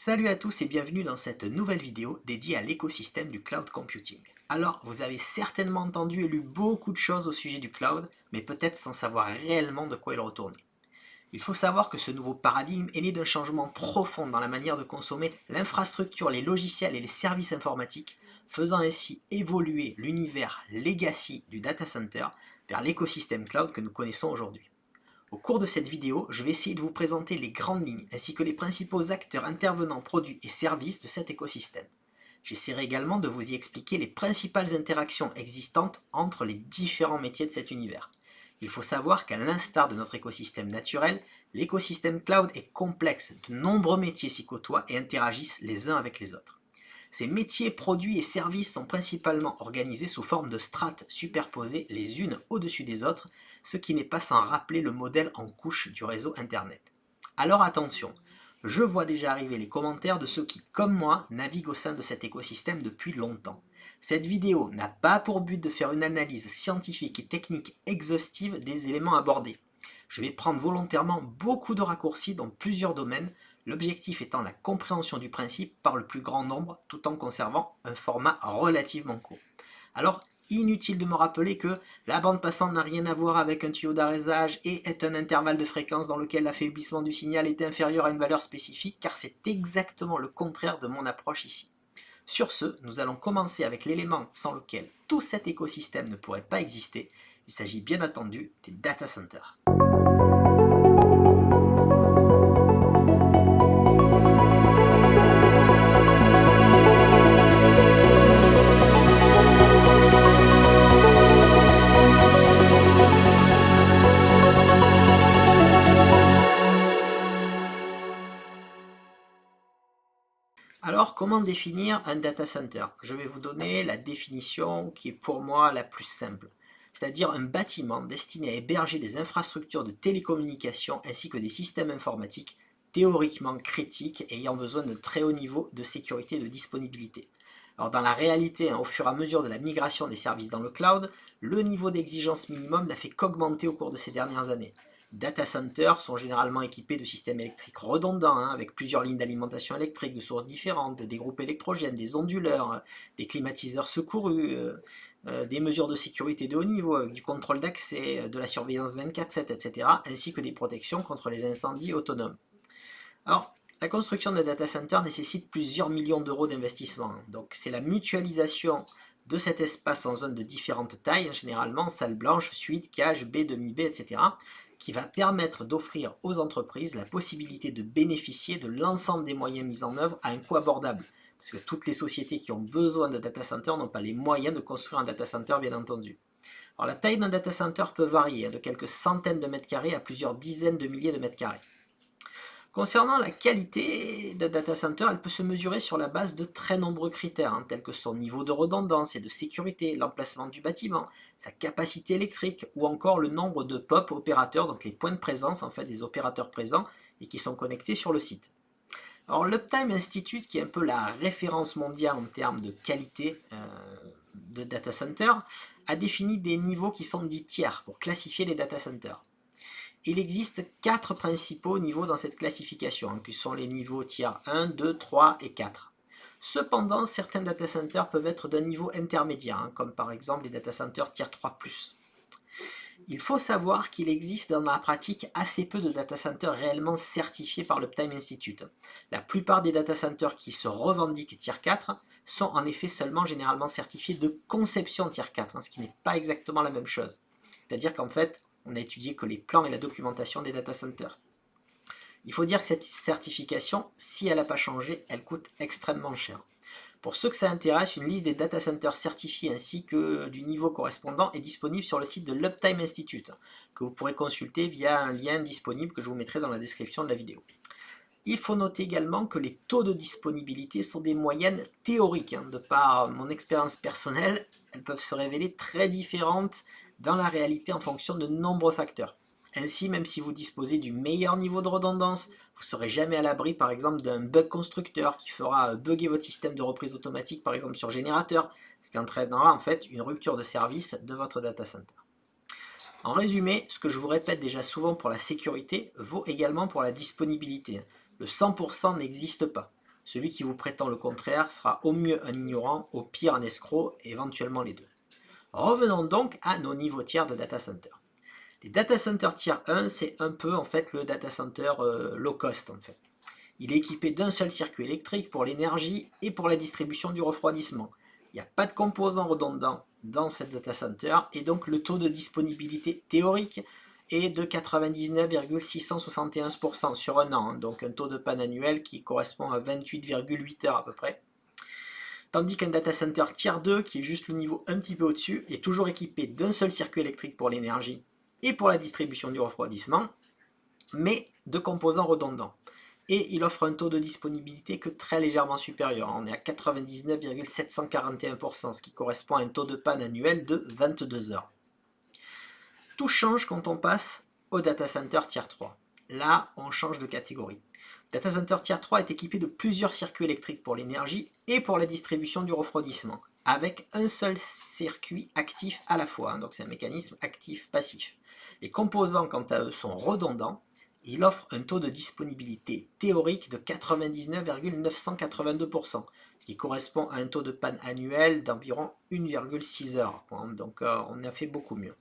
Salut à tous et bienvenue dans cette nouvelle vidéo dédiée à l'écosystème du cloud computing. Alors, vous avez certainement entendu et lu beaucoup de choses au sujet du cloud, mais peut-être sans savoir réellement de quoi il retournait. Il faut savoir que ce nouveau paradigme est né d'un changement profond dans la manière de consommer l'infrastructure, les logiciels et les services informatiques, faisant ainsi évoluer l'univers legacy du data center vers l'écosystème cloud que nous connaissons aujourd'hui. Au cours de cette vidéo, je vais essayer de vous présenter les grandes lignes ainsi que les principaux acteurs intervenants, produits et services de cet écosystème. J'essaierai également de vous y expliquer les principales interactions existantes entre les différents métiers de cet univers. Il faut savoir qu'à l'instar de notre écosystème naturel, l'écosystème cloud est complexe, de nombreux métiers s'y côtoient et interagissent les uns avec les autres. Ces métiers, produits et services sont principalement organisés sous forme de strates superposées les unes au-dessus des autres, ce qui n'est pas sans rappeler le modèle en couche du réseau Internet. Alors attention, je vois déjà arriver les commentaires de ceux qui, comme moi, naviguent au sein de cet écosystème depuis longtemps. Cette vidéo n'a pas pour but de faire une analyse scientifique et technique exhaustive des éléments abordés. Je vais prendre volontairement beaucoup de raccourcis dans plusieurs domaines, l'objectif étant la compréhension du principe par le plus grand nombre tout en conservant un format relativement court. Alors, inutile de me rappeler que la bande passante n'a rien à voir avec un tuyau d'arrosage et est un intervalle de fréquence dans lequel l'affaiblissement du signal est inférieur à une valeur spécifique, car c'est exactement le contraire de mon approche ici. Sur ce, nous allons commencer avec l'élément sans lequel tout cet écosystème ne pourrait pas exister. Il s'agit bien entendu des data centers. Alors, comment définir un data center? Je vais vous donner la définition qui est pour moi la plus simple, c'est-à-dire un bâtiment destiné à héberger des infrastructures de télécommunication ainsi que des systèmes informatiques théoriquement critiques et ayant besoin de très haut niveau de sécurité et de disponibilité. Alors dans la réalité, au fur et à mesure de la migration des services dans le cloud, le niveau d'exigence minimum n'a fait qu'augmenter au cours de ces dernières années. Data centers sont généralement équipés de systèmes électriques redondants, avec plusieurs lignes d'alimentation électrique de sources différentes, des groupes électrogènes, des onduleurs, des climatiseurs secourus, des mesures de sécurité de haut niveau, avec du contrôle d'accès, de la surveillance 24/7, etc., ainsi que des protections contre les incendies autonomes. Alors, la construction d'un data center nécessite plusieurs millions d'euros d'investissement. Donc, c'est la mutualisation de cet espace en zones de différentes tailles, généralement salle blanche, suite, cage, baie, demi-baie, etc., qui va permettre d'offrir aux entreprises la possibilité de bénéficier de l'ensemble des moyens mis en œuvre à un coût abordable. Parce que toutes les sociétés qui ont besoin de data center n'ont pas les moyens de construire un data center, bien entendu. Alors, la taille d'un data center peut varier de quelques centaines de mètres carrés à plusieurs dizaines de milliers de mètres carrés. Concernant la qualité d'un data center, elle peut se mesurer sur la base de très nombreux critères, tels que son niveau de redondance et de sécurité, l'emplacement du bâtiment, sa capacité électrique ou encore le nombre de POP opérateurs, donc les points de présence en fait des opérateurs présents et qui sont connectés sur le site. Alors l'Uptime Institute, qui est un peu la référence mondiale en termes de qualité de data center, a défini des niveaux qui sont dits tiers pour classifier les data centers. Il existe 4 principaux niveaux dans cette classification, qui sont les niveaux tiers 1, 2, 3 et 4. Cependant, certains data centers peuvent être d'un niveau intermédiaire, comme par exemple les data centers tiers 3+. Il faut savoir qu'il existe dans la pratique assez peu de data centers réellement certifiés par l'Uptime Institute. La plupart des data centers qui se revendiquent tiers 4 sont en effet seulement généralement certifiés de conception tiers 4, ce qui n'est pas exactement la même chose. C'est-à-dire qu'en fait, on a étudié que les plans et la documentation des data centers. Il faut dire que cette certification, si elle n'a pas changé, elle coûte extrêmement cher. Pour ceux que ça intéresse, une liste des data centers certifiés ainsi que du niveau correspondant est disponible sur le site de l'Uptime Institute, que vous pourrez consulter via un lien disponible que je vous mettrai dans la description de la vidéo. Il faut noter également que les taux de disponibilité sont des moyennes théoriques. De par mon expérience personnelle, elles peuvent se révéler très différentes dans la réalité en fonction de nombreux facteurs. Ainsi, même si vous disposez du meilleur niveau de redondance, vous ne serez jamais à l'abri par exemple d'un bug constructeur qui fera bugger votre système de reprise automatique par exemple sur générateur, ce qui entraînera en fait une rupture de service de votre data center. En résumé, ce que je vous répète déjà souvent pour la sécurité vaut également pour la disponibilité. Le 100% n'existe pas. Celui qui vous prétend le contraire sera au mieux un ignorant, au pire un escroc, et éventuellement les deux. Revenons donc à nos niveaux tiers de data center. Les data centers tier 1, c'est un peu en fait le data center low cost en fait. Il est équipé d'un seul circuit électrique pour l'énergie et pour la distribution du refroidissement. Il n'y a pas de composants redondants dans ce data center et donc le taux de disponibilité théorique est de 99,671% sur un an, donc un taux de panne annuel qui correspond à 28,8 heures à peu près. Tandis qu'un data center tier 2, qui est juste le niveau un petit peu au-dessus, est toujours équipé d'un seul circuit électrique pour l'énergie et pour la distribution du refroidissement, mais de composants redondants. Et il offre un taux de disponibilité que très légèrement supérieur. On est à 99,741%, ce qui correspond à un taux de panne annuel de 22 heures. Tout change quand on passe au data center tier 3. Là, on change de catégorie. Le data center tier 3 est équipé de plusieurs circuits électriques pour l'énergie et pour la distribution du refroidissement, avec un seul circuit actif à la fois. Donc c'est un mécanisme actif-passif. Les composants, quant à eux, sont redondants. Il offre un taux de disponibilité théorique de 99,982%, ce qui correspond à un taux de panne annuel d'environ 1,6 heures. Donc on a fait beaucoup mieux.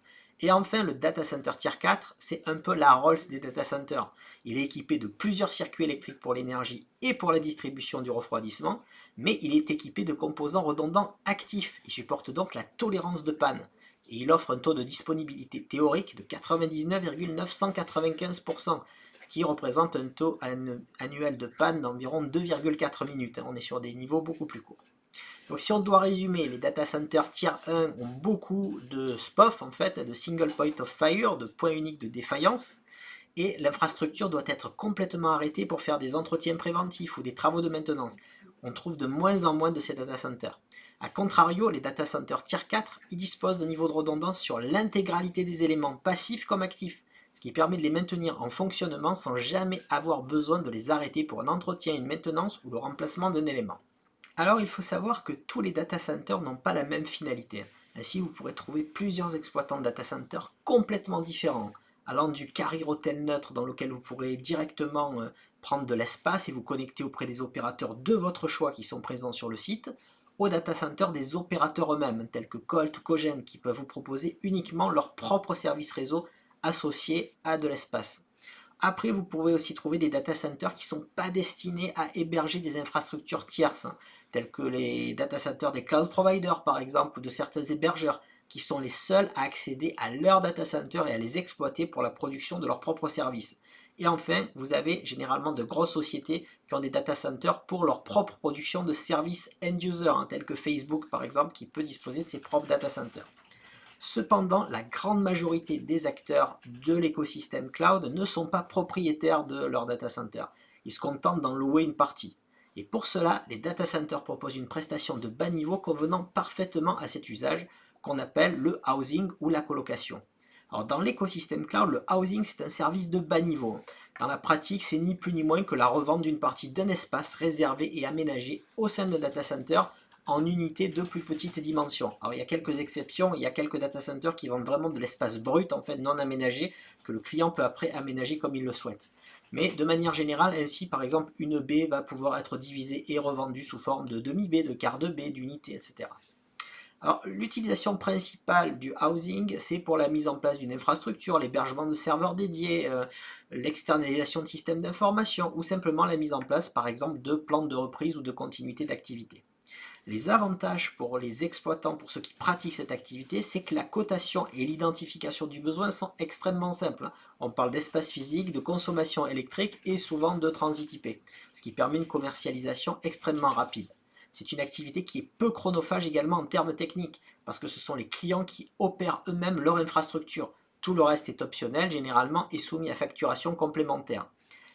Et enfin, le data center tier 4, c'est un peu la Rolls des data centers. Il est équipé de plusieurs circuits électriques pour l'énergie et pour la distribution du refroidissement, mais il est équipé de composants redondants actifs. Il supporte donc la tolérance de panne. Et il offre un taux de disponibilité théorique de 99,995%, ce qui représente un taux annuel de panne d'environ 2,4 minutes. On est sur des niveaux beaucoup plus courts. Donc si on doit résumer, les data centers tier 1 ont beaucoup de SPOF, en fait, de single point of fire, de points uniques de défaillance, et l'infrastructure doit être complètement arrêtée pour faire des entretiens préventifs ou des travaux de maintenance. On trouve de moins en moins de ces data centers. A contrario, les data centers tier 4, ils disposent d'un niveau de redondance sur l'intégralité des éléments, passifs comme actifs, ce qui permet de les maintenir en fonctionnement sans jamais avoir besoin de les arrêter pour un entretien, une maintenance ou le remplacement d'un élément. Alors il faut savoir que tous les data centers n'ont pas la même finalité. Ainsi vous pourrez trouver plusieurs exploitants de data centers complètement différents, allant du carrier hôtel neutre dans lequel vous pourrez directement prendre de l'espace et vous connecter auprès des opérateurs de votre choix qui sont présents sur le site, aux data centers des opérateurs eux-mêmes, tels que Colt ou Cogent, qui peuvent vous proposer uniquement leur propre service réseau associé à de l'espace. Après, vous pouvez aussi trouver des data centers qui ne sont pas destinés à héberger des infrastructures tierces, tels que les data centers des cloud providers par exemple, ou de certains hébergeurs, qui sont les seuls à accéder à leurs data centers et à les exploiter pour la production de leurs propres services. Et enfin, vous avez généralement de grosses sociétés qui ont des data centers pour leur propre production de services end-user, tels que Facebook par exemple, qui peut disposer de ses propres data centers. Cependant, la grande majorité des acteurs de l'écosystème cloud ne sont pas propriétaires de leur data center. Ils se contentent d'en louer une partie. Et pour cela, les data centers proposent une prestation de bas niveau convenant parfaitement à cet usage, qu'on appelle le housing ou la colocation. Alors dans l'écosystème cloud, le housing c'est un service de bas niveau. Dans la pratique, c'est ni plus ni moins que la revente d'une partie d'un espace réservé et aménagé au sein d'un data center en unités de plus petite dimension. Alors il y a quelques exceptions, il y a quelques data centers qui vendent vraiment de l'espace brut, en fait non aménagé, que le client peut après aménager comme il le souhaite. Mais de manière générale, ainsi par exemple une baie va pouvoir être divisée et revendue sous forme de demi-baie, de quart de baie, d'unité, etc. Alors l'utilisation principale du housing, c'est pour la mise en place d'une infrastructure, l'hébergement de serveurs dédiés, l'externalisation de systèmes d'information ou simplement la mise en place par exemple de plans de reprise ou de continuité d'activité. Les avantages pour les exploitants, pour ceux qui pratiquent cette activité, c'est que la cotation et l'identification du besoin sont extrêmement simples. On parle d'espace physique, de consommation électrique et souvent de transit IP, ce qui permet une commercialisation extrêmement rapide. C'est une activité qui est peu chronophage également en termes techniques, parce que ce sont les clients qui opèrent eux-mêmes leur infrastructure. Tout le reste est optionnel généralement et soumis à facturation complémentaire.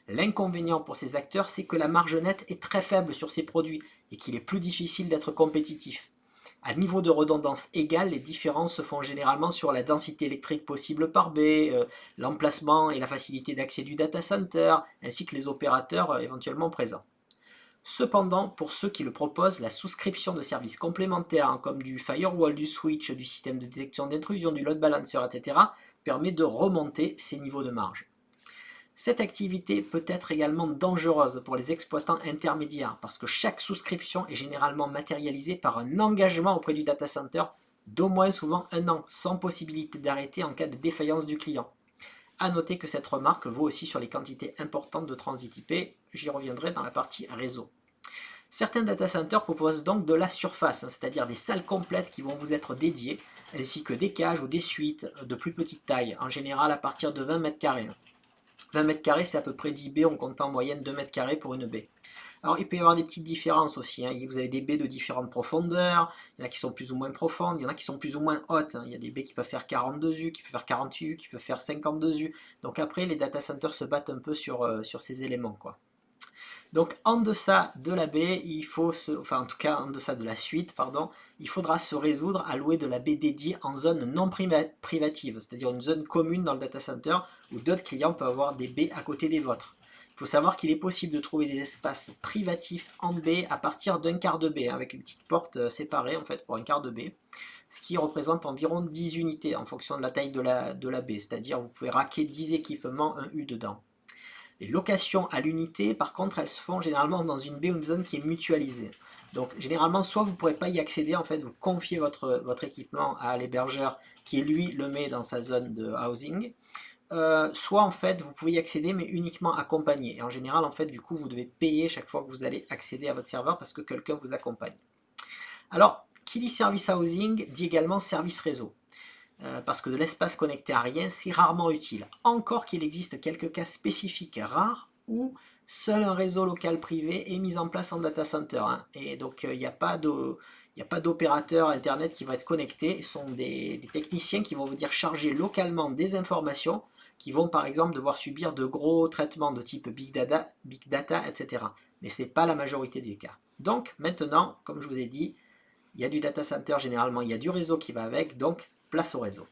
L'inconvénient pour ces acteurs, c'est que la marge nette est très faible sur ces produits et qu'il est plus difficile d'être compétitif. À niveau de redondance égale, les différences se font généralement sur la densité électrique possible par baie, l'emplacement et la facilité d'accès du data center, ainsi que les opérateurs éventuellement présents. Cependant, pour ceux qui le proposent, la souscription de services complémentaires comme du firewall, du switch, du système de détection d'intrusion, du load balancer, etc. permet de remonter ces niveaux de marge. Cette activité peut être également dangereuse pour les exploitants intermédiaires parce que chaque souscription est généralement matérialisée par un engagement auprès du data center d'au moins souvent 1 an, sans possibilité d'arrêter en cas de défaillance du client. A noter que cette remarque vaut aussi sur les quantités importantes de transit IP, j'y reviendrai dans la partie réseau. Certains data centers proposent donc de la surface, c'est-à-dire des salles complètes qui vont vous être dédiées, ainsi que des cages ou des suites de plus petite taille, en général à partir de 20 mètres carrés. 20 mètres carrés, c'est à peu près 10 baies, on compte en moyenne 2 mètres carrés pour une baie. Alors, il peut y avoir des petites différences aussi. Vous avez des baies de différentes profondeurs. Il y en a qui sont plus ou moins profondes. Il y en a qui sont plus ou moins hautes. Il y a des baies qui peuvent faire 42 U, qui peuvent faire 48 U, qui peuvent faire 52 U. Donc après, les data centers se battent un peu sur ces éléments, quoi. Donc en deçà de la baie, enfin en tout cas en deçà de la suite, pardon, il faudra se résoudre à louer de la baie dédiée en zone non privative, c'est-à-dire une zone commune dans le data center où d'autres clients peuvent avoir des baies à côté des vôtres. Il faut savoir qu'il est possible de trouver des espaces privatifs en baie à partir d'un quart de baie, avec une petite porte séparée en fait pour un quart de baie, ce qui représente environ 10 unités en fonction de la taille de la baie, c'est-à-dire vous pouvez raquer 10 équipements, un U dedans. Les locations à l'unité, par contre, elles se font généralement dans une baie ou une zone qui est mutualisée. Donc, généralement, soit vous ne pourrez pas y accéder, en fait, vous confiez votre équipement à l'hébergeur qui, lui, le met dans sa zone de housing. Soit, en fait, vous pouvez y accéder, mais uniquement accompagné. Et en général, en fait, du coup, vous devez payer chaque fois que vous allez accéder à votre serveur parce que quelqu'un vous accompagne. Alors, qui dit service housing dit également service réseau. Parce que de l'espace connecté à rien, c'est rarement utile. Encore qu'il existe quelques cas spécifiques rares où seul un réseau local privé est mis en place en data center. Et donc, il n'y a pas d'opérateur Internet qui va être connecté. Ce sont des techniciens qui vont vous dire charger localement des informations qui vont par exemple devoir subir de gros traitements de type big data, etc. Mais ce n'est pas la majorité des cas. Donc, maintenant, comme je vous ai dit, il y a du data center généralement, il y a du réseau qui va avec, donc place au réseau.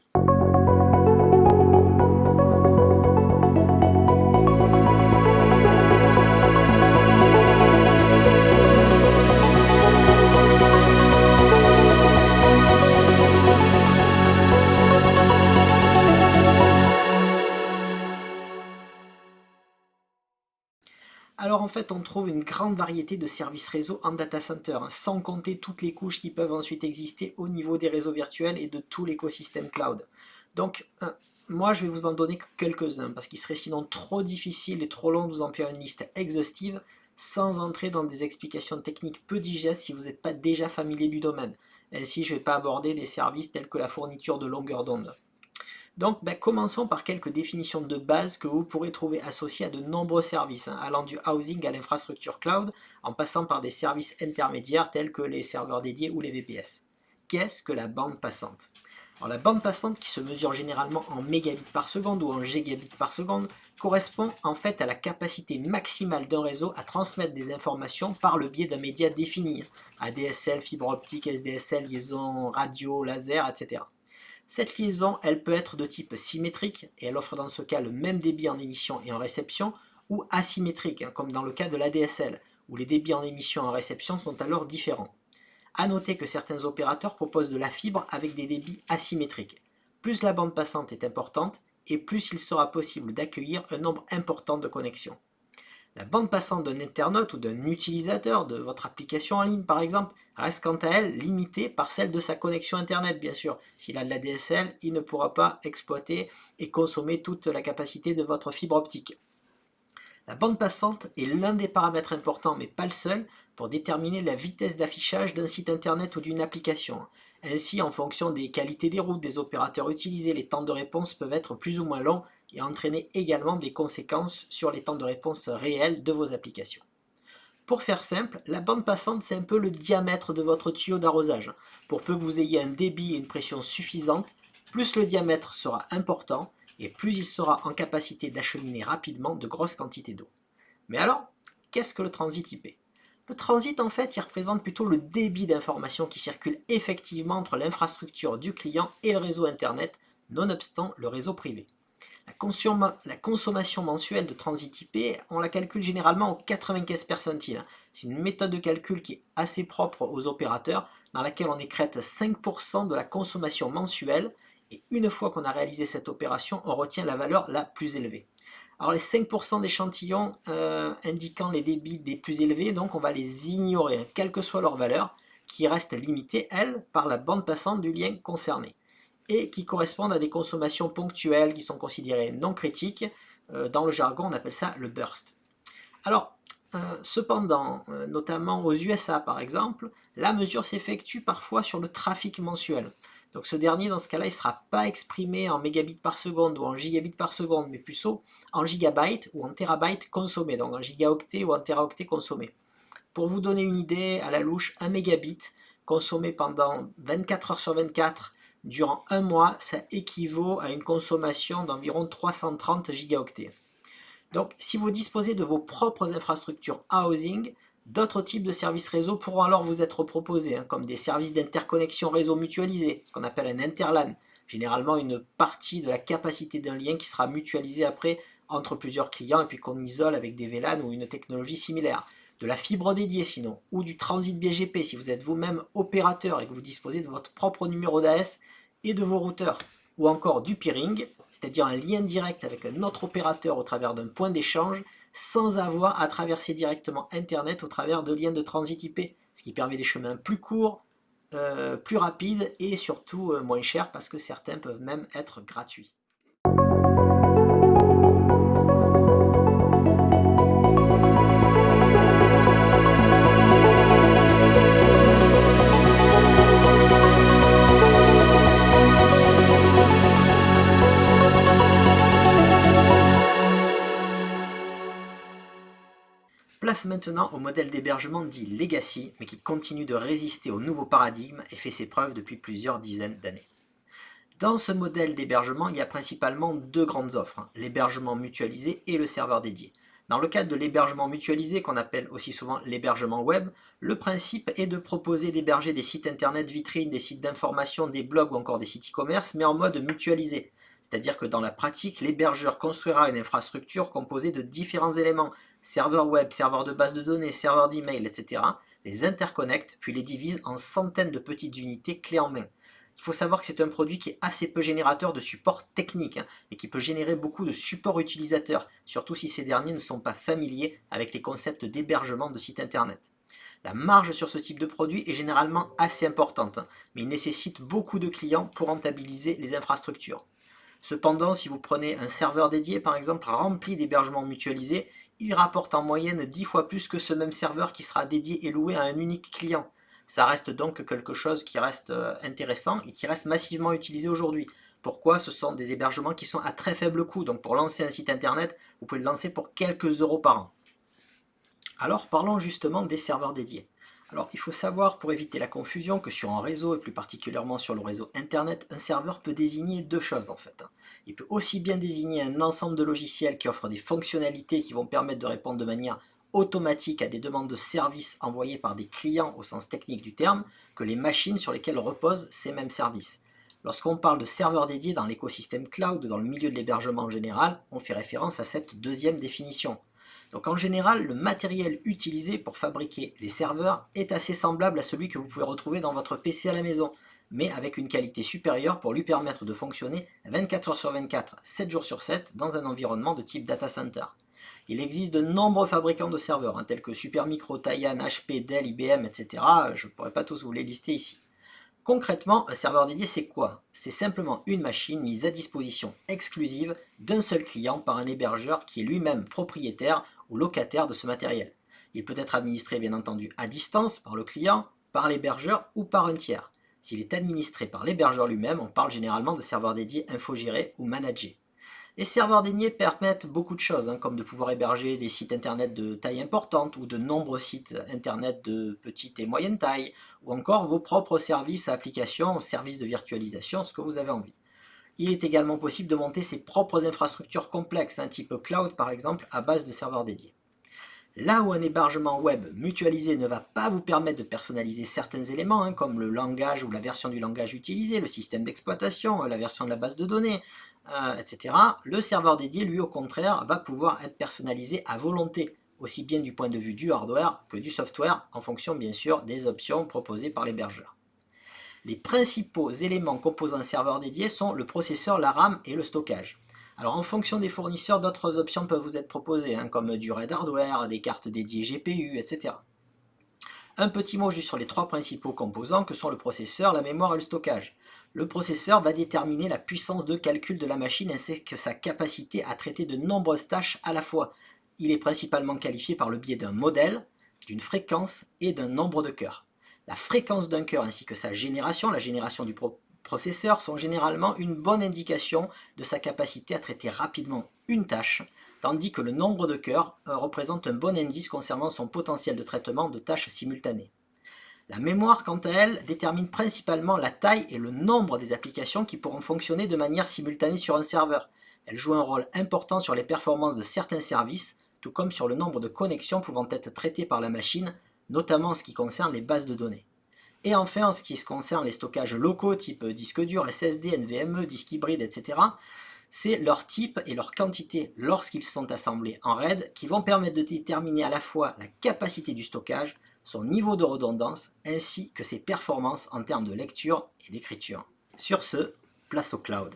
Alors en fait, on trouve une grande variété de services réseau en data center, sans compter toutes les couches qui peuvent ensuite exister au niveau des réseaux virtuels et de tout l'écosystème cloud. Donc, moi je vais vous en donner quelques-uns, parce qu'il serait sinon trop difficile et trop long de vous en faire une liste exhaustive, sans entrer dans des explications techniques peu digestes si vous n'êtes pas déjà familier du domaine. Ainsi, je ne vais pas aborder des services tels que la fourniture de longueur d'onde. Donc, commençons par quelques définitions de base que vous pourrez trouver associées à de nombreux services, allant du housing à l'infrastructure cloud, en passant par des services intermédiaires tels que les serveurs dédiés ou les VPS. Qu'est-ce que la bande passante? Alors, la bande passante, qui se mesure généralement en mégabits par seconde ou en gigabits par seconde, correspond en fait à la capacité maximale d'un réseau à transmettre des informations par le biais d'un média défini, ADSL, fibre optique, SDSL, liaison radio, laser, etc. Cette liaison, elle peut être de type symétrique, et elle offre dans ce cas le même débit en émission et en réception, ou asymétrique, comme dans le cas de l'ADSL, où les débits en émission et en réception sont alors différents. A noter que certains opérateurs proposent de la fibre avec des débits asymétriques. Plus la bande passante est importante, et plus il sera possible d'accueillir un nombre important de connexions. La bande passante d'un internaute ou d'un utilisateur de votre application en ligne, par exemple, reste quant à elle limitée par celle de sa connexion Internet, bien sûr. S'il a de la DSL, il ne pourra pas exploiter et consommer toute la capacité de votre fibre optique. La bande passante est l'un des paramètres importants, mais pas le seul, pour déterminer la vitesse d'affichage d'un site Internet ou d'une application. Ainsi, en fonction des qualités des routes des opérateurs utilisés, les temps de réponse peuvent être plus ou moins longs et entraîner également des conséquences sur les temps de réponse réels de vos applications. Pour faire simple, la bande passante, c'est un peu le diamètre de votre tuyau d'arrosage. Pour peu que vous ayez un débit et une pression suffisante, plus le diamètre sera important et plus il sera en capacité d'acheminer rapidement de grosses quantités d'eau. Mais alors, qu'est-ce que le transit IP? Le transit, en fait, il représente plutôt le débit d'informations qui circule effectivement entre l'infrastructure du client et le réseau Internet, nonobstant le réseau privé. La consommation mensuelle de transit IP, on la calcule généralement au 95 percentile. C'est une méthode de calcul qui est assez propre aux opérateurs, dans laquelle on écrète 5% de la consommation mensuelle, et une fois qu'on a réalisé cette opération, on retient la valeur la plus élevée. Alors les 5% d'échantillons indiquant les débits des plus élevés, donc on va les ignorer, hein, quelle que soit leur valeur, qui restent limitées, elles, par la bande passante du lien concerné, et qui correspondent à des consommations ponctuelles qui sont considérées non critiques. Dans le jargon, on appelle ça le burst. Alors, cependant, notamment aux USA par exemple, la mesure s'effectue parfois sur le trafic mensuel. Donc ce dernier, dans ce cas-là, il ne sera pas exprimé en mégabits par seconde ou en gigabits par seconde, mais plutôt en gigabytes ou en terabytes consommés, donc en gigaoctets ou en teraoctets consommés. Pour vous donner une idée, à la louche, 1 mégabit consommé pendant 24 heures sur 24 durant un mois, ça équivaut à une consommation d'environ 330 gigaoctets. Donc, si vous disposez de vos propres infrastructures housing, d'autres types de services réseau pourront alors vous être proposés, hein, comme des services d'interconnexion réseau mutualisés, ce qu'on appelle un interLAN, généralement une partie de la capacité d'un lien qui sera mutualisée après entre plusieurs clients et puis qu'on isole avec des VLAN ou une technologie similaire. De la fibre dédiée sinon, ou du transit BGP si vous êtes vous-même opérateur et que vous disposez de votre propre numéro d'AS et de vos routeurs, ou encore du peering, c'est-à-dire un lien direct avec un autre opérateur au travers d'un point d'échange, sans avoir à traverser directement Internet au travers de liens de transit IP, ce qui permet des chemins plus courts, plus rapides et surtout moins chers parce que certains peuvent même être gratuits. Place maintenant au modèle d'hébergement dit Legacy, mais qui continue de résister au nouveau paradigme et fait ses preuves depuis plusieurs dizaines d'années. Dans ce modèle d'hébergement, il y a principalement deux grandes offres, hein, l'hébergement mutualisé et le serveur dédié. Dans le cadre de l'hébergement mutualisé, qu'on appelle aussi souvent l'hébergement web, le principe est de proposer d'héberger des sites internet vitrines, des sites d'information, des blogs ou encore des sites e-commerce, mais en mode mutualisé. C'est-à-dire que dans la pratique, l'hébergeur construira une infrastructure composée de différents éléments, serveur web, serveur de base de données, serveur d'email, etc., les interconnecte, puis les divise en centaines de petites unités clés en main. Il faut savoir que c'est un produit qui est assez peu générateur de support technique, hein, et qui peut générer beaucoup de supports utilisateurs, surtout si ces derniers ne sont pas familiers avec les concepts d'hébergement de sites internet. La marge sur ce type de produit est généralement assez importante, hein, mais il nécessite beaucoup de clients pour rentabiliser les infrastructures. Cependant, si vous prenez un serveur dédié par exemple rempli d'hébergements mutualisés, il rapporte en moyenne 10 fois plus que ce même serveur qui sera dédié et loué à un unique client. Ça reste donc quelque chose qui reste intéressant et qui reste massivement utilisé aujourd'hui. Pourquoi? Ce sont des hébergements qui sont à très faible coût, donc pour lancer un site internet, vous pouvez le lancer pour quelques euros par an. Alors parlons justement des serveurs dédiés. Alors il faut savoir pour éviter la confusion que sur un réseau et plus particulièrement sur le réseau internet, un serveur peut désigner deux choses en fait. Il peut aussi bien désigner un ensemble de logiciels qui offrent des fonctionnalités qui vont permettre de répondre de manière automatique à des demandes de services envoyées par des clients au sens technique du terme, que les machines sur lesquelles reposent ces mêmes services. Lorsqu'on parle de serveurs dédiés dans l'écosystème cloud ou dans le milieu de l'hébergement en général, on fait référence à cette deuxième définition. Donc en général, le matériel utilisé pour fabriquer les serveurs est assez semblable à celui que vous pouvez retrouver dans votre PC à la maison, mais avec une qualité supérieure pour lui permettre de fonctionner 24 heures sur 24, 7 jours sur 7 dans un environnement de type data center. Il existe de nombreux fabricants de serveurs, hein, tels que Supermicro, Taiwan, HP, Dell, IBM, etc. Je ne pourrais pas tous vous les lister ici. Concrètement, un serveur dédié, c'est quoi? C'est simplement une machine mise à disposition exclusive d'un seul client par un hébergeur qui est lui-même propriétaire ou locataire de ce matériel. Il peut être administré bien entendu à distance par le client, par l'hébergeur ou par un tiers. S'il est administré par l'hébergeur lui-même, on parle généralement de serveur dédié infogéré ou managé. Les serveurs dédiés permettent beaucoup de choses, hein, comme de pouvoir héberger des sites internet de taille importante ou de nombreux sites internet de petite et moyenne taille, ou encore vos propres services, applications, services de virtualisation, ce que vous avez envie. Il est également possible de monter ses propres infrastructures complexes, un type cloud par exemple, à base de serveurs dédiés. Là où un hébergement web mutualisé ne va pas vous permettre de personnaliser certains éléments, hein, comme le langage ou la version du langage utilisé, le système d'exploitation, la version de la base de données, etc., le serveur dédié, lui, au contraire, va pouvoir être personnalisé à volonté, aussi bien du point de vue du hardware que du software, en fonction bien sûr des options proposées par l'hébergeur. Les principaux éléments composant un serveur dédié sont le processeur, la RAM et le stockage. Alors en fonction des fournisseurs, d'autres options peuvent vous être proposées, hein, comme du RAID hardware, des cartes dédiées GPU, etc. Un petit mot juste sur les trois principaux composants que sont le processeur, la mémoire et le stockage. Le processeur va déterminer la puissance de calcul de la machine ainsi que sa capacité à traiter de nombreuses tâches à la fois. Il est principalement qualifié par le biais d'un modèle, d'une fréquence et d'un nombre de cœurs. La fréquence d'un cœur ainsi que sa génération, la génération du processeur, sont généralement une bonne indication de sa capacité à traiter rapidement une tâche, tandis que le nombre de cœurs représente un bon indice concernant son potentiel de traitement de tâches simultanées. La mémoire, quant à elle, détermine principalement la taille et le nombre des applications qui pourront fonctionner de manière simultanée sur un serveur. Elle joue un rôle important sur les performances de certains services, tout comme sur le nombre de connexions pouvant être traitées par la machine, notamment en ce qui concerne les bases de données. Et enfin, en ce qui concerne les stockages locaux type disque dur, SSD, NVMe, disque hybride, etc., c'est leur type et leur quantité lorsqu'ils sont assemblés en RAID qui vont permettre de déterminer à la fois la capacité du stockage, son niveau de redondance, ainsi que ses performances en termes de lecture et d'écriture. Sur ce, place au cloud.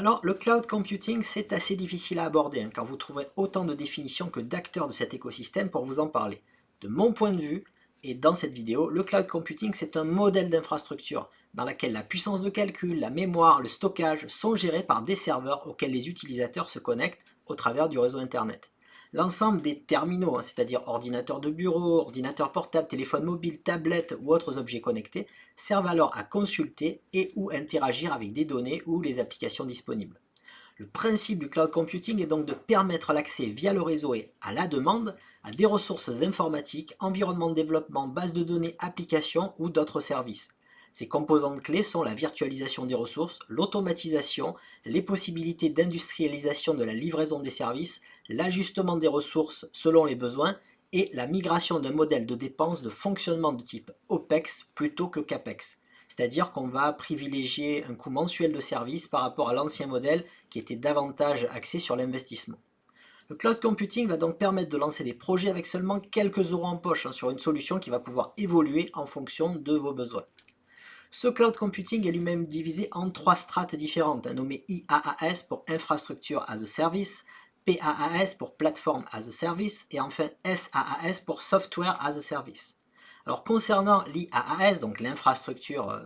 Alors, le cloud computing, c'est assez difficile à aborder quand vous trouverez autant de définitions que d'acteurs de cet écosystème pour vous en parler. De mon point de vue, et dans cette vidéo, le cloud computing, c'est un modèle d'infrastructure dans laquelle la puissance de calcul, la mémoire, le stockage sont gérés par des serveurs auxquels les utilisateurs se connectent au travers du réseau Internet. L'ensemble des terminaux, c'est-à-dire ordinateurs de bureau, ordinateurs portables, téléphones mobiles, tablettes ou autres objets connectés, servent alors à consulter et ou interagir avec des données ou les applications disponibles. Le principe du cloud computing est donc de permettre l'accès via le réseau et à la demande à des ressources informatiques, environnements de développement, bases de données, applications ou d'autres services. Ces composantes clés sont la virtualisation des ressources, l'automatisation, les possibilités d'industrialisation de la livraison des services, l'ajustement des ressources selon les besoins et la migration d'un modèle de dépenses de fonctionnement de type OPEX plutôt que CAPEX. C'est-à-dire qu'on va privilégier un coût mensuel de service par rapport à l'ancien modèle qui était davantage axé sur l'investissement. Le cloud computing va donc permettre de lancer des projets avec seulement quelques euros en poche sur une solution qui va pouvoir évoluer en fonction de vos besoins. Ce cloud computing est lui-même divisé en trois strates différentes, nommées IaaS pour Infrastructure as a Service, PaaS pour Platform as a Service et enfin SaaS pour Software as a Service. Alors concernant l'IaaS, donc l'infrastructure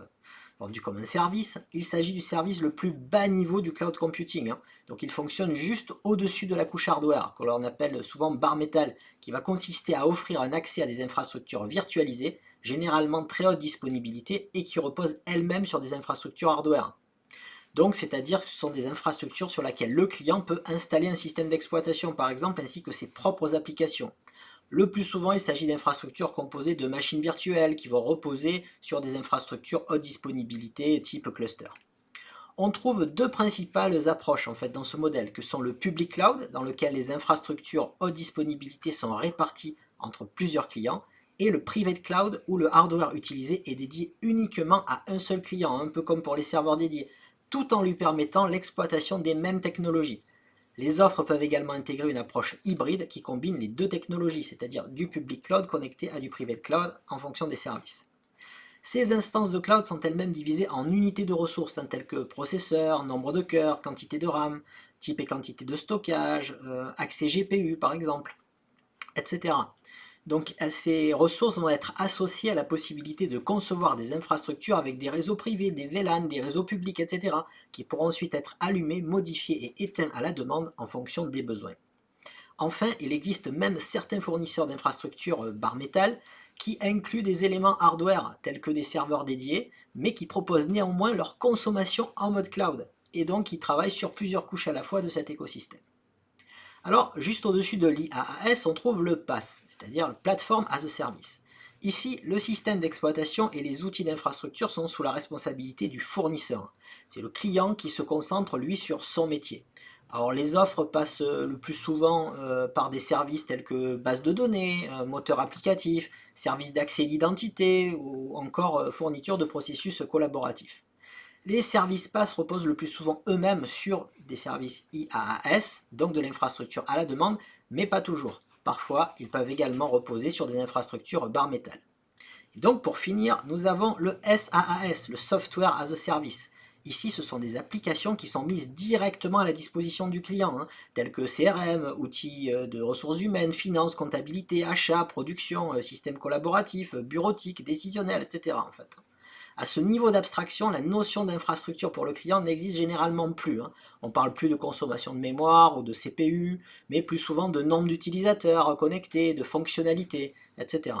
vendue comme un service, il s'agit du service le plus bas niveau du cloud computing. Donc il fonctionne juste au-dessus de la couche hardware, que l'on appelle souvent bare metal, qui va consister à offrir un accès à des infrastructures virtualisées, généralement très haute disponibilité et qui reposent elles-mêmes sur des infrastructures hardware. Donc c'est-à-dire que ce sont des infrastructures sur lesquelles le client peut installer un système d'exploitation par exemple ainsi que ses propres applications. Le plus souvent, il s'agit d'infrastructures composées de machines virtuelles qui vont reposer sur des infrastructures haute disponibilité type cluster. On trouve deux principales approches en fait dans ce modèle, que sont le public cloud, dans lequel les infrastructures haute disponibilité sont réparties entre plusieurs clients, et le private cloud, où le hardware utilisé est dédié uniquement à un seul client, un peu comme pour les serveurs dédiés, tout en lui permettant l'exploitation des mêmes technologies. Les offres peuvent également intégrer une approche hybride qui combine les deux technologies, c'est-à-dire du public cloud connecté à du private cloud en fonction des services. Ces instances de cloud sont elles-mêmes divisées en unités de ressources, telles que processeur, nombre de cœurs, quantité de RAM, type et quantité de stockage, accès GPU par exemple, etc. Donc ces ressources vont être associées à la possibilité de concevoir des infrastructures avec des réseaux privés, des VLAN, des réseaux publics, etc. qui pourront ensuite être allumés, modifiés et éteints à la demande en fonction des besoins. Enfin, il existe même certains fournisseurs d'infrastructures bare metal qui incluent des éléments hardware tels que des serveurs dédiés, mais qui proposent néanmoins leur consommation en mode cloud, et donc qui travaillent sur plusieurs couches à la fois de cet écosystème. Alors, juste au-dessus de l'IaaS, on trouve le PaaS, c'est-à-dire le Platform as a Service. Ici, le système d'exploitation et les outils d'infrastructure sont sous la responsabilité du fournisseur. C'est le client qui se concentre, lui, sur son métier. Alors les offres passent le plus souvent par des services tels que base de données, moteur applicatif, services d'accès d'identité ou encore fourniture de processus collaboratifs. Les services PaaS reposent le plus souvent eux-mêmes sur des services IaaS, donc de l'infrastructure à la demande, mais pas toujours. Parfois, ils peuvent également reposer sur des infrastructures bare métal. Et donc pour finir, nous avons le SaaS, le Software as a Service. Ici, ce sont des applications qui sont mises directement à la disposition du client, telles que CRM, outils de ressources humaines, finance, comptabilité, achat, production, système collaboratif, bureautique, décisionnel, etc. En fait. À ce niveau d'abstraction, la notion d'infrastructure pour le client n'existe généralement plus. On ne parle plus de consommation de mémoire ou de CPU, mais plus souvent de nombre d'utilisateurs connectés, de fonctionnalités, etc.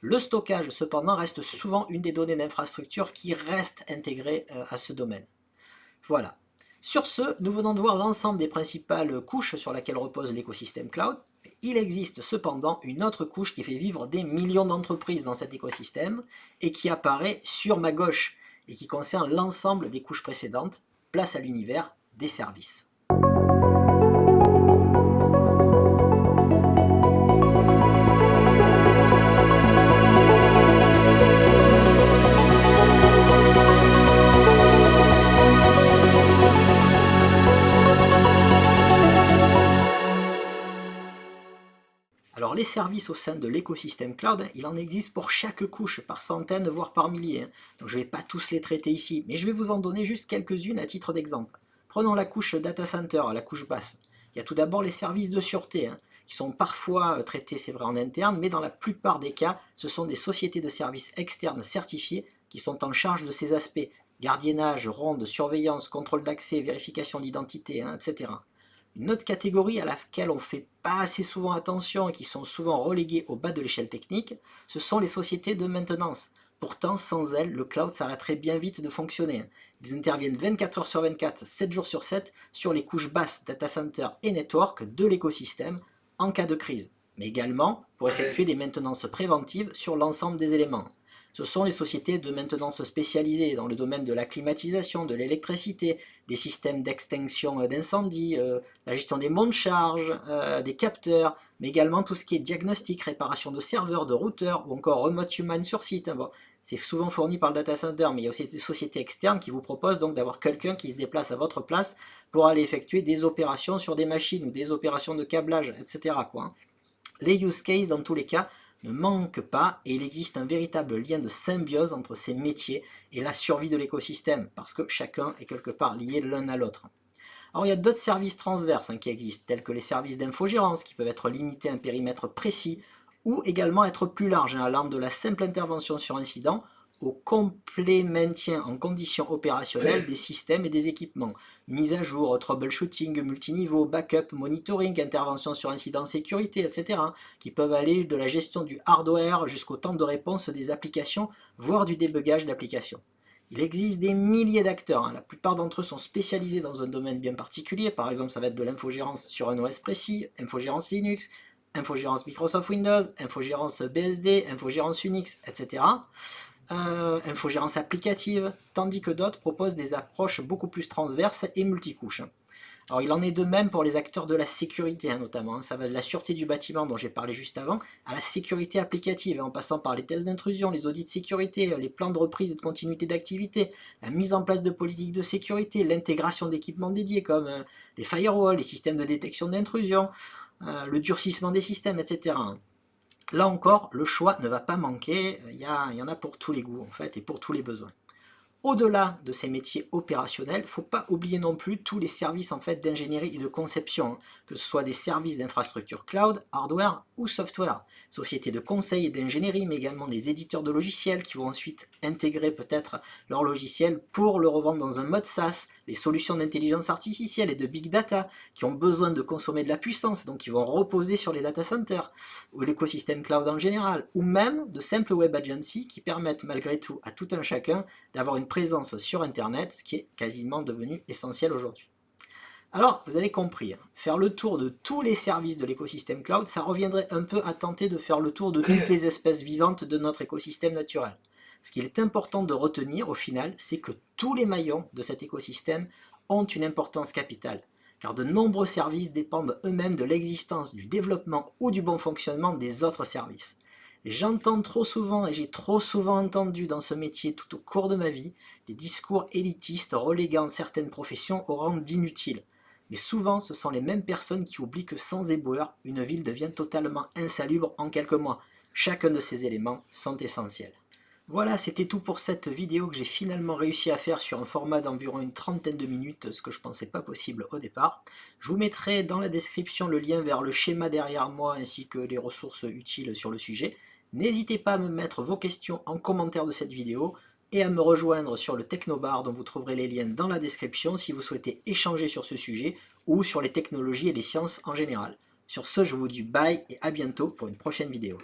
Le stockage, cependant, reste souvent une des données d'infrastructure qui reste intégrée à ce domaine. Voilà. Sur ce, nous venons de voir l'ensemble des principales couches sur lesquelles repose l'écosystème cloud. Il existe cependant une autre couche qui fait vivre des millions d'entreprises dans cet écosystème et qui apparaît sur ma gauche et qui concerne l'ensemble des couches précédentes. Place à l'univers des services. Alors les services au sein de l'écosystème cloud, il en existe pour chaque couche, par centaines, voire par milliers. Donc je ne vais pas tous les traiter ici, mais je vais vous en donner juste quelques-unes à titre d'exemple. Prenons la couche data center, la couche basse. Il y a tout d'abord les services de sûreté, qui sont parfois traités, c'est vrai, en interne, mais dans la plupart des cas, ce sont des sociétés de services externes certifiées qui sont en charge de ces aspects. Gardiennage, ronde, surveillance, contrôle d'accès, vérification d'identité, etc. Une autre catégorie à laquelle on ne fait pas assez souvent attention et qui sont souvent reléguées au bas de l'échelle technique, ce sont les sociétés de maintenance. Pourtant, sans elles, le cloud s'arrêterait bien vite de fonctionner. Ils interviennent 24 heures sur 24, 7 jours sur 7 sur les couches basses, data center et network de l'écosystème en cas de crise, mais également pour effectuer des maintenances préventives sur l'ensemble des éléments. Ce sont les sociétés de maintenance spécialisées dans le domaine de la climatisation, de l'électricité, des systèmes d'extinction d'incendie, la gestion des monts de charge, des capteurs, mais également tout ce qui est diagnostic, réparation de serveurs, de routeurs, ou encore remote human sur site. Bon, c'est souvent fourni par le data center, mais il y a aussi des sociétés externes qui vous proposent donc d'avoir quelqu'un qui se déplace à votre place pour aller effectuer des opérations sur des machines ou des opérations de câblage, etc. Les use cases, dans tous les cas, ne manque pas et il existe un véritable lien de symbiose entre ces métiers et la survie de l'écosystème, parce que chacun est quelque part lié l'un à l'autre. Alors il y a d'autres services transverses qui existent, tels que les services d'infogérance, qui peuvent être limités à un périmètre précis, ou également être plus larges, allant de la simple intervention sur incident au complet maintien en conditions opérationnelles des systèmes et des équipements. Mise à jour, troubleshooting, multiniveau, backup, monitoring, intervention sur incident sécurité, etc. qui peuvent aller de la gestion du hardware jusqu'au temps de réponse des applications, voire du débugage d'applications. Il existe des milliers d'acteurs, la plupart d'entre eux sont spécialisés dans un domaine bien particulier, par exemple ça va être de l'infogérance sur un OS précis, infogérance Linux, infogérance Microsoft Windows, infogérance BSD, infogérance Unix, etc. Infogérance applicative, tandis que d'autres proposent des approches beaucoup plus transverses et multicouches. Alors il en est de même pour les acteurs de la sécurité notamment, ça va de la sûreté du bâtiment dont j'ai parlé juste avant, à la sécurité applicative, en passant par les tests d'intrusion, les audits de sécurité, les plans de reprise et de continuité d'activité, la mise en place de politiques de sécurité, l'intégration d'équipements dédiés comme les firewalls, les systèmes de détection d'intrusion, le durcissement des systèmes, etc. Là encore, le choix ne va pas manquer, il y en a pour tous les goûts en fait et pour tous les besoins. Au-delà de ces métiers opérationnels, il ne faut pas oublier non plus tous les services en fait d'ingénierie et de conception, que ce soit des services d'infrastructure cloud, hardware ou software, sociétés de conseil et d'ingénierie, mais également des éditeurs de logiciels qui vont ensuite intégrer peut-être leur logiciel pour le revendre dans un mode SaaS, les solutions d'intelligence artificielle et de big data qui ont besoin de consommer de la puissance, donc qui vont reposer sur les data centers, ou l'écosystème cloud en général, ou même de simples web agencies qui permettent malgré tout à tout un chacun d'avoir une présence sur Internet, ce qui est quasiment devenu essentiel aujourd'hui. Alors, vous avez compris, faire le tour de tous les services de l'écosystème cloud, ça reviendrait un peu à tenter de faire le tour de toutes les espèces vivantes de notre écosystème naturel. Ce qu'il est important de retenir au final, c'est que tous les maillons de cet écosystème ont une importance capitale. car de nombreux services dépendent eux-mêmes de l'existence, du développement ou du bon fonctionnement des autres services. J'entends trop souvent et j'ai trop souvent entendu dans ce métier tout au cours de ma vie des discours élitistes reléguant certaines professions au rang d'inutiles. Mais souvent, ce sont les mêmes personnes qui oublient que sans éboueurs, une ville devient totalement insalubre en quelques mois. Chacun de ces éléments sont essentiels. Voilà, c'était tout pour cette vidéo que j'ai finalement réussi à faire sur un format d'environ une trentaine de minutes, ce que je pensais pas possible au départ. Je vous mettrai dans la description le lien vers le schéma derrière moi ainsi que les ressources utiles sur le sujet. N'hésitez pas à me mettre vos questions en commentaire de cette vidéo et à me rejoindre sur le Technobar dont vous trouverez les liens dans la description si vous souhaitez échanger sur ce sujet ou sur les technologies et les sciences en général. Sur ce, je vous dis bye et à bientôt pour une prochaine vidéo.